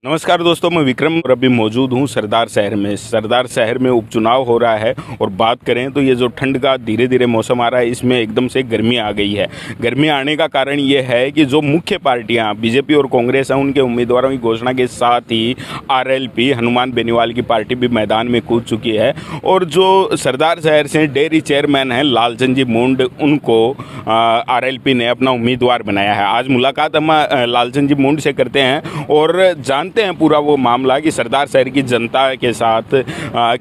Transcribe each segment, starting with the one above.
नमस्कार दोस्तों, मैं विक्रम और अभी मौजूद हूँ सरदार शहर में उपचुनाव हो रहा है। और बात करें तो ये जो ठंड का धीरे धीरे मौसम आ रहा है, इसमें एकदम से गर्मी आ गई है। गर्मी आने का कारण ये है कि जो मुख्य पार्टियां बीजेपी और कांग्रेस हैं, उनके उम्मीदवारों की घोषणा के साथ ही आरएलपी हनुमान बेनीवाल की पार्टी भी मैदान में कूद चुकी है। और जो सरदार शहर से डेयरी चेयरमैन हैं लालचंद जी मुंड, उनको आरएलपी ने अपना उम्मीदवार बनाया है। आज मुलाकात हम लालचंद जी मुंड से करते हैं और जानते हैं पूरा वो मामला कि सरदार शहर की जनता के साथ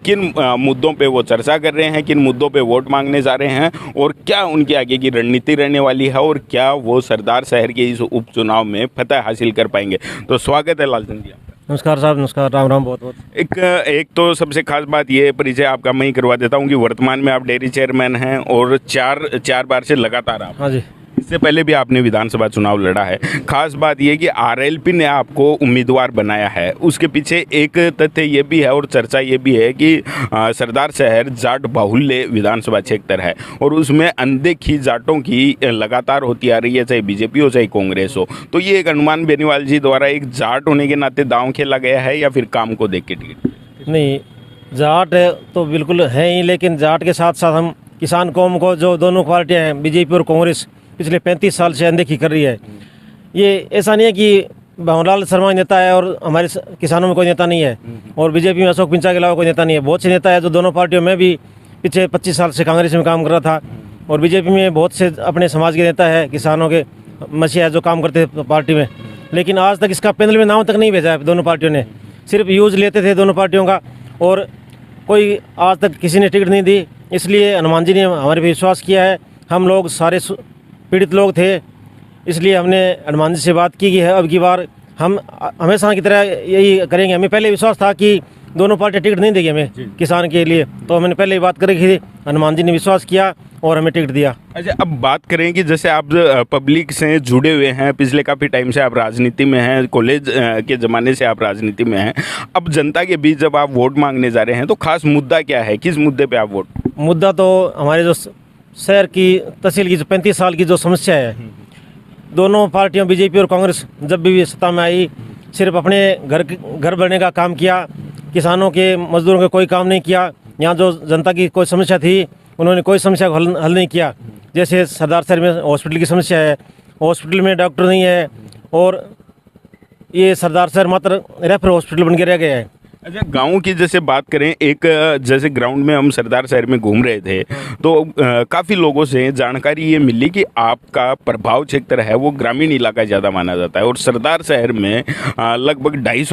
किन मुद्दों पे वो चर्चा कर रहे हैं, किन मुद्दों पे वोट मांगने जा रहे हैं और क्या उनकी आगे की रणनीति रहने वाली है और क्या वो सरदार शहर के इस उपचुनाव में फतह हासिल कर पाएंगे। तो स्वागत है लालचंद जी। नमस्कार साहब, नमस्कार, राम राम, बहुत बहुत। एक तो सबसे खास बात ये परिचय आपका मैं ही करवा देता हूँ कि वर्तमान में आप डेयरी चेयरमैन हैं और चार बार से लगातार आप। हाँ जी। इससे पहले भी आपने विधानसभा चुनाव लड़ा है। खास बात यह कि आरएलपी ने आपको उम्मीदवार बनाया है, उसके पीछे एक तथ्य ये भी है और चर्चा ये भी है कि सरदार शहर जाट बाहुल्य विधानसभा क्षेत्र है और उसमें अनदेखी जाटों की लगातार होती आ रही है, चाहे बीजेपी हो चाहे कांग्रेस हो। तो ये एक हनुमान बेनीवाल जी द्वारा एक जाट होने के नाते दांव खेला गया है या फिर काम को देख के टिकट? नहीं, जाट तो बिल्कुल है ही, लेकिन जाट के साथ साथ हम किसान कौम को, जो दोनों पार्टियाँ हैं बीजेपी और कांग्रेस, पिछले 35 साल से अनदेखी कर रही है। ये ऐसा नहीं है कि भंवरलाल शर्मा नेता है और हमारे किसानों में कोई नेता नहीं है और बीजेपी में अशोक पिंचा के अलावा कोई नेता नहीं है। बहुत से नेता है जो दोनों पार्टियों में भी पिछले 25 साल से कांग्रेस में काम कर रहा था और बीजेपी में बहुत से अपने समाज के नेता है, किसानों के मसीहा जो काम करते थे पार्टी में। लेकिन आज तक इसका पैनल में नाम तक नहीं भेजा है दोनों पार्टियों ने, सिर्फ यूज़ लेते थे दोनों पार्टियों का और कोई आज तक किसी ने टिकट नहीं दी। इसलिए हनुमान जी ने हमारे पे विश्वास किया है। हम लोग सारे पीड़ित लोग थे, इसलिए हमने हनुमान जी से बात की है अब की बार हम हमेशा की तरह यही करेंगे। हमें पहले विश्वास था कि दोनों पार्टियाँ टिकट नहीं देगी हमें किसान के लिए, तो हमने पहले ही बात करी थी। हनुमान जी ने विश्वास किया और हमें टिकट दिया। अच्छा, अब बात करें कि जैसे आप पब्लिक से जुड़े हुए हैं, पिछले काफ़ी टाइम से आप राजनीति में हैं, कॉलेज के ज़माने से आप राजनीति में हैं। अब जनता के बीच जब आप वोट मांगने जा रहे हैं तो खास मुद्दा क्या है, किस मुद्दे पर आप वोट? मुद्दा तो हमारे जो शहर की तहसील की जो 35 साल की जो समस्या है, दोनों पार्टियों बीजेपी और कांग्रेस जब भी सत्ता में आई, सिर्फ अपने घर बनने का काम किया, किसानों के मजदूरों के कोई काम नहीं किया। यहाँ जो जनता की कोई समस्या थी उन्होंने कोई समस्या को हल नहीं किया। जैसे सरदार शहर में हॉस्पिटल की समस्या है, हॉस्पिटल में डॉक्टर नहीं है और ये सरदार शहर मात्र रेफर हॉस्पिटल बन के रह गया है। अच्छा, गाँव की जैसे बात करें, एक जैसे ग्राउंड में हम सरदार शहर में घूम रहे थे तो काफ़ी लोगों से जानकारी ये मिली कि आपका प्रभाव क्षेत्र है वो ग्रामीण इलाका ज़्यादा माना जाता है और सरदार शहर में लगभग 250